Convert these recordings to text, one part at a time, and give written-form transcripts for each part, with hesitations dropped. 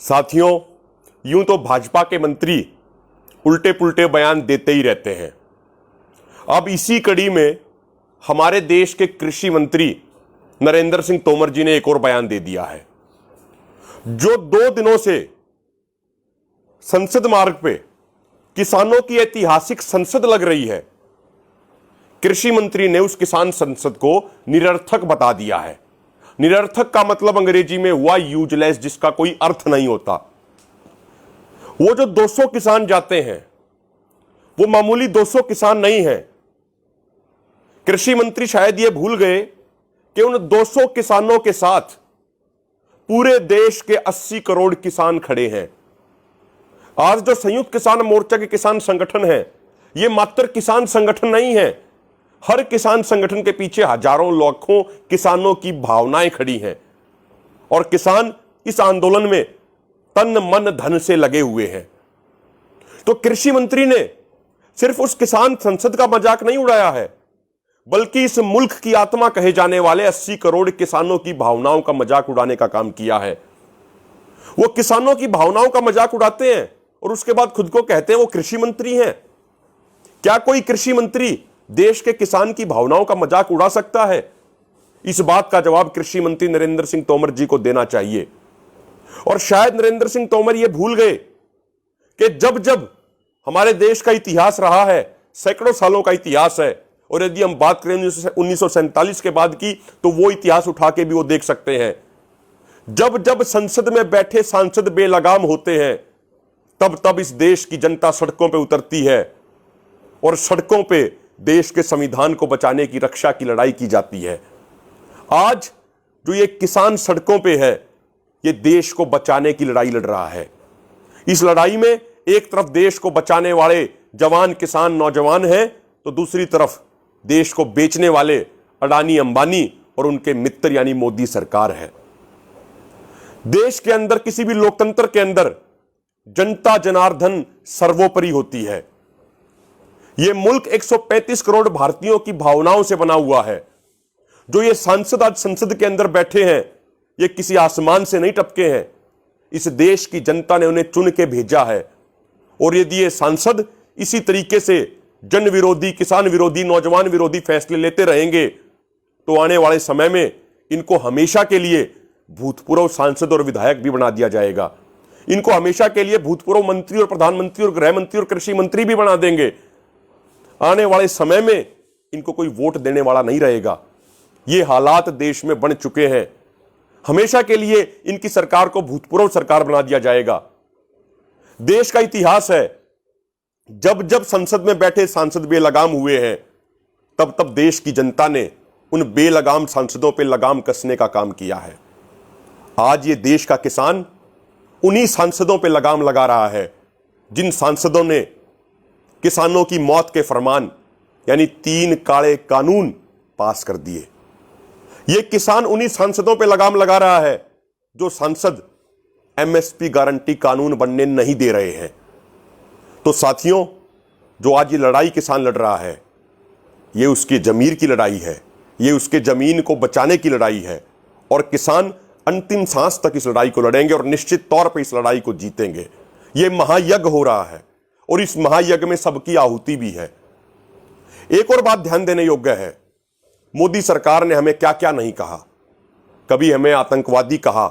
साथियों, यूं तो भाजपा के मंत्री उल्टे पुल्टे बयान देते ही रहते हैं। अब इसी कड़ी में हमारे देश के कृषि मंत्री नरेंद्र सिंह तोमर जी ने एक और बयान दे दिया है। जो 2 दिनों से संसद मार्ग पे किसानों की ऐतिहासिक संसद लग रही है, कृषि मंत्री ने उस किसान संसद को निरर्थक बता दिया है। निरर्थक का मतलब अंग्रेजी में हुआ यूजलेस, जिसका कोई अर्थ नहीं होता। वो जो 200 किसान जाते हैं वो मामूली 200 किसान नहीं है। कृषि मंत्री शायद ये भूल गए कि उन 200 किसानों के साथ पूरे देश के 80 करोड़ किसान खड़े हैं। आज जो संयुक्त किसान मोर्चा के किसान संगठन है, ये मात्र किसान संगठन नहीं है। हर किसान संगठन के पीछे हजारों लाखों किसानों की भावनाएं खड़ी हैं और किसान इस आंदोलन में तन मन धन से लगे हुए हैं। तो कृषि मंत्री ने सिर्फ उस किसान संसद का मजाक नहीं उड़ाया है, बल्कि इस मुल्क की आत्मा कहे जाने वाले 80 करोड़ किसानों की भावनाओं का मजाक उड़ाने का काम किया है। वो किसानों की भावनाओं का मजाक उड़ाते हैं और उसके बाद खुद को कहते हैं वो कृषि मंत्री हैं। क्या कोई कृषि मंत्री देश के किसान की भावनाओं का मजाक उड़ा सकता है? इस बात का जवाब कृषि मंत्री नरेंद्र सिंह तोमर जी को देना चाहिए। और शायद नरेंद्र सिंह तोमर यह भूल गए कि जब जब हमारे देश का इतिहास रहा है, सैकड़ों सालों का इतिहास है, और यदि हम बात करें 1947 के बाद की, तो वो इतिहास उठा के भी वो देख सकते हैं। जब जब संसद में बैठे सांसद बेलगाम होते हैं, तब तब इस देश की जनता सड़कों पे उतरती है और सड़कों पे देश के संविधान को बचाने की, रक्षा की लड़ाई की जाती है। आज जो ये किसान सड़कों पे है, ये देश को बचाने की लड़ाई लड़ रहा है। इस लड़ाई में एक तरफ देश को बचाने वाले जवान किसान नौजवान हैं, तो दूसरी तरफ देश को बेचने वाले अडानी अंबानी और उनके मित्र यानी मोदी सरकार है। देश के अंदर, किसी भी लोकतंत्र के अंदर जनता जनार्दन सर्वोपरि होती है। यह मुल्क 135 करोड़ भारतीयों की भावनाओं से बना हुआ है। जो ये सांसद आज संसद के अंदर बैठे हैं, ये किसी आसमान से नहीं टपके हैं। इस देश की जनता ने उन्हें चुन के भेजा है। और यदि ये सांसद इसी तरीके से जन विरोधी, किसान विरोधी, नौजवान विरोधी फैसले लेते रहेंगे, तो आने वाले समय में इनको हमेशा के लिए भूतपूर्व सांसद और विधायक भी बना दिया जाएगा। इनको हमेशा के लिए भूतपूर्व मंत्री और प्रधानमंत्री और गृह मंत्री और कृषि मंत्री भी बना देंगे। आने वाले समय में इनको कोई वोट देने वाला नहीं रहेगा। ये हालात देश में बन चुके हैं। हमेशा के लिए इनकी सरकार को भूतपूर्व सरकार बना दिया जाएगा। देश का इतिहास है, जब जब संसद में बैठे सांसद बेलगाम हुए हैं, तब तब देश की जनता ने उन बेलगाम सांसदों पे लगाम कसने का काम किया है। आज ये देश का किसान उन्हीं सांसदों पे लगाम लगा रहा है, जिन सांसदों ने किसानों की मौत के फरमान यानी 3 काले कानून पास कर दिए। ये किसान उन्हीं सांसदों पे लगाम लगा रहा है जो सांसद एमएसपी गारंटी कानून बनने नहीं दे रहे हैं। तो साथियों, जो आज ये लड़ाई किसान लड़ रहा है, ये उसकी जमीर की लड़ाई है, ये उसके जमीन को बचाने की लड़ाई है। और किसान अंतिम सांस तक इस लड़ाई को लड़ेंगे और निश्चित तौर पर इस लड़ाई को जीतेंगे। ये महायज्ञ हो रहा है और इस महायज्ञ में सबकी आहुति भी है। एक और बात ध्यान देने योग्य है, मोदी सरकार ने हमें क्या क्या नहीं कहा। कभी हमें आतंकवादी कहा,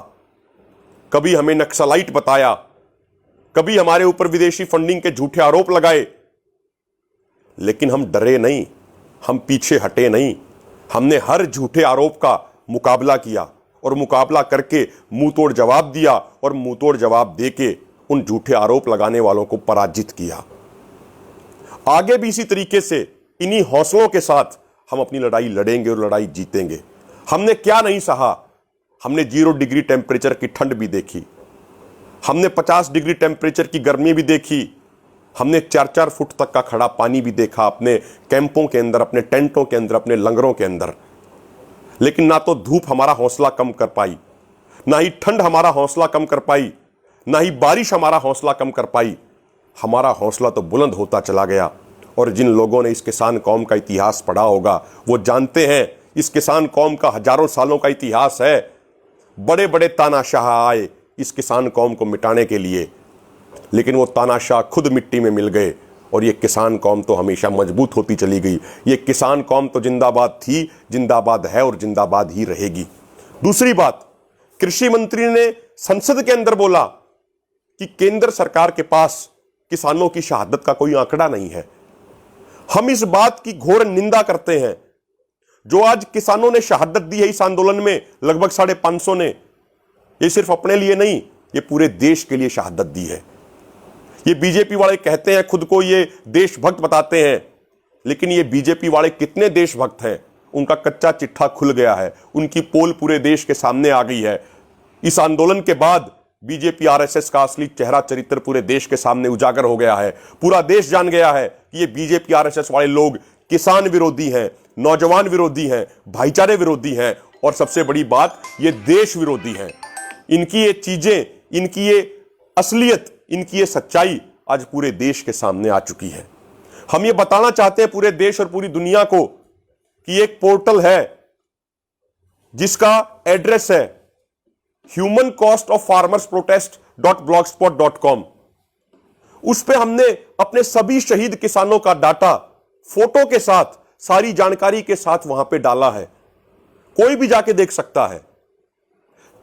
कभी हमें नक्सलाइट बताया, कभी हमारे ऊपर विदेशी फंडिंग के झूठे आरोप लगाए, लेकिन हम डरे नहीं, हम पीछे हटे नहीं। हमने हर झूठे आरोप का मुकाबला किया और मुकाबला करके मुंह तोड़ जवाब दिया और मुंह तोड़ जवाब देके उन झूठे आरोप लगाने वालों को पराजित किया। आगे भी इसी तरीके से इन्हीं हौसलों के साथ हम अपनी लड़ाई लड़ेंगे और लड़ाई जीतेंगे। हमने क्या नहीं सहा। हमने 0 डिग्री टेम्परेचर की ठंड भी देखी, हमने 50 डिग्री टेम्परेचर की गर्मी भी देखी, हमने 4-4 फुट तक का खड़ा पानी भी देखा अपने कैंपों के अंदर, अपने टेंटों के अंदर, अपने लंगरों के अंदर। लेकिन ना तो धूप हमारा हौसला कम कर पाई, ना ही ठंड हमारा हौसला कम कर पाई, ना ही बारिश हमारा हौसला कम कर पाई। हमारा हौसला तो बुलंद होता चला गया। और जिन लोगों ने इस किसान कौम का इतिहास पढ़ा होगा, वो जानते हैं इस किसान कौम का हजारों सालों का इतिहास है। बड़े बड़े तानाशाह आए, इस किसान कौम को मिटाने के लिए, लेकिन वो तानाशाह खुद मिट्टी में मिल गए और ये किसान कौम तो हमेशा मजबूत होती चली गई। ये किसान कौम तो जिंदाबाद थी, जिंदाबाद है और जिंदाबाद ही रहेगी। दूसरी बात, कृषि मंत्री ने संसद के अंदर बोला कि केंद्र सरकार के पास किसानों की शहादत का कोई आंकड़ा नहीं है। हम इस बात की घोर निंदा करते हैं। जो आज किसानों ने शहादत दी है इस आंदोलन में, लगभग 550 ने, ये सिर्फ अपने लिए नहीं, ये पूरे देश के लिए शहादत दी है। ये बीजेपी वाले कहते हैं खुद को ये देशभक्त बताते हैं, लेकिन ये बीजेपी वाले कितने देशभक्त हैं, उनका कच्चा चिट्ठा खुल गया है। उनकी पोल पूरे देश के सामने आ गई है। इस आंदोलन के बाद बीजेपी आरएसएस का असली चेहरा चरित्र पूरे देश के सामने उजागर हो गया है। पूरा देश जान गया है कि ये बीजेपी आरएसएस वाले लोग किसान विरोधी हैं, नौजवान विरोधी हैं, भाईचारे विरोधी हैं और सबसे बड़ी बात, ये देश विरोधी हैं। इनकी ये चीजें, इनकी ये असलियत, इनकी ये सच्चाई आज पूरे देश के सामने आ चुकी है। हम ये बताना चाहते हैं पूरे देश और पूरी दुनिया को कि एक पोर्टल है जिसका एड्रेस है humanCostOfFarmersProtest.blogspot.com। उस पे हमने अपने सभी शहीद किसानों का डाटा फोटो के साथ, सारी जानकारी के साथ वहां पे डाला है। कोई भी जाके देख सकता है।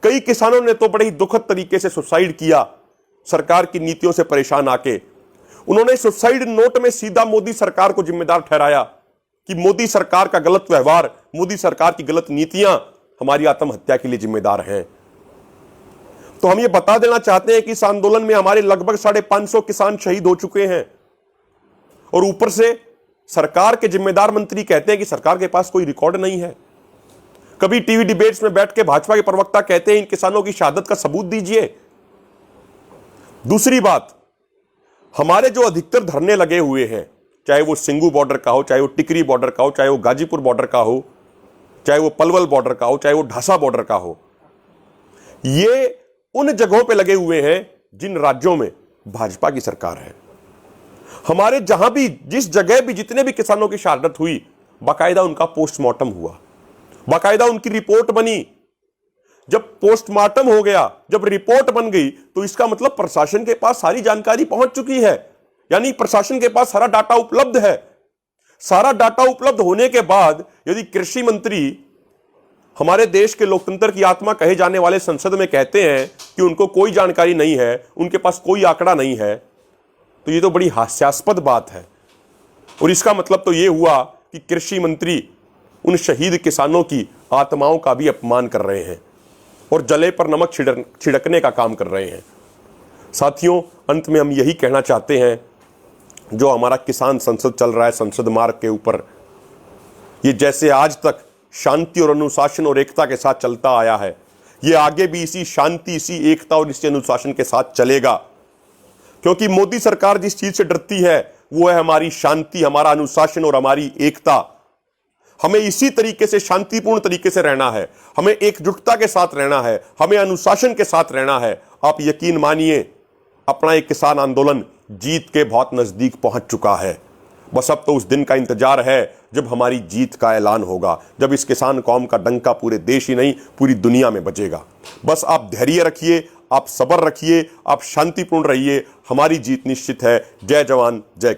कई किसानों ने तो बड़े ही दुखद तरीके से सुसाइड किया सरकार की नीतियों से परेशान आके। उन्होंने सुसाइड नोट में सीधा मोदी सरकार को जिम्मेदार ठहराया कि मोदी सरकार का गलत व्यवहार, मोदी सरकार की गलत नीतियां हमारी आत्महत्या के लिए जिम्मेदार हैं। तो हम ये बता देना चाहते हैं कि इस आंदोलन में हमारे लगभग 550 किसान शहीद हो चुके हैं और ऊपर से सरकार के जिम्मेदार मंत्री कहते हैं कि सरकार के पास कोई रिकॉर्ड नहीं है। कभी टीवी डिबेट्स में बैठ के भाजपा के प्रवक्ता कहते हैं इन किसानों की शहादत का सबूत दीजिए। दूसरी बात, हमारे जो अधिकतर धरने लगे हुए हैं, चाहे वो सिंगू बॉर्डर का हो, चाहे वो टिकरी बॉर्डर का हो, चाहे वो गाजीपुर बॉर्डर का हो, चाहे वो पलवल बॉर्डर का हो, चाहे वो ढासा बॉर्डर का हो, ये उन जगहों पे लगे हुए हैं जिन राज्यों में भाजपा की सरकार है। हमारे जहां भी, जिस जगह भी, जितने भी किसानों की शहादत हुई, बाकायदा उनका पोस्टमार्टम हुआ, बाकायदा उनकी रिपोर्ट बनी। जब पोस्टमार्टम हो गया, जब रिपोर्ट बन गई, तो इसका मतलब प्रशासन के पास सारी जानकारी पहुंच चुकी है, यानी प्रशासन के पास सारा डाटा उपलब्ध है। सारा डाटा उपलब्ध होने के बाद यदि कृषि मंत्री हमारे देश के लोकतंत्र की आत्मा कहे जाने वाले संसद में कहते हैं कि उनको कोई जानकारी नहीं है, उनके पास कोई आंकड़ा नहीं है, तो ये तो बड़ी हास्यास्पद बात है। और इसका मतलब तो ये हुआ कि कृषि मंत्री उन शहीद किसानों की आत्माओं का भी अपमान कर रहे हैं और जले पर नमक छिड़कने का काम कर रहे हैं। साथियों, अंत में हम यही कहना चाहते हैं, जो हमारा किसान संसद चल रहा है संसद मार्ग के ऊपर, ये जैसे आज तक शांति और अनुशासन और एकता के साथ चलता आया है, ये आगे भी इसी शांति, इसी एकता और इसी अनुशासन के साथ चलेगा। क्योंकि मोदी सरकार जिस चीज से डरती है वो है हमारी शांति, हमारा अनुशासन और हमारी एकता। हमें इसी तरीके से, शांतिपूर्ण तरीके से रहना है, हमें एकजुटता के साथ रहना है, हमें अनुशासन के साथ रहना है। आप यकीन मानिए, अपना एक किसान आंदोलन जीत के बहुत नजदीक पहुंच चुका है। बस अब तो उस दिन का इंतजार है जब हमारी जीत का ऐलान होगा, जब इस किसान कौम का डंका पूरे देश ही नहीं पूरी दुनिया में बजेगा। बस आप धैर्य रखिए, आप सब्र रखिए, आप शांतिपूर्ण रहिए, हमारी जीत निश्चित है। जय जवान, जय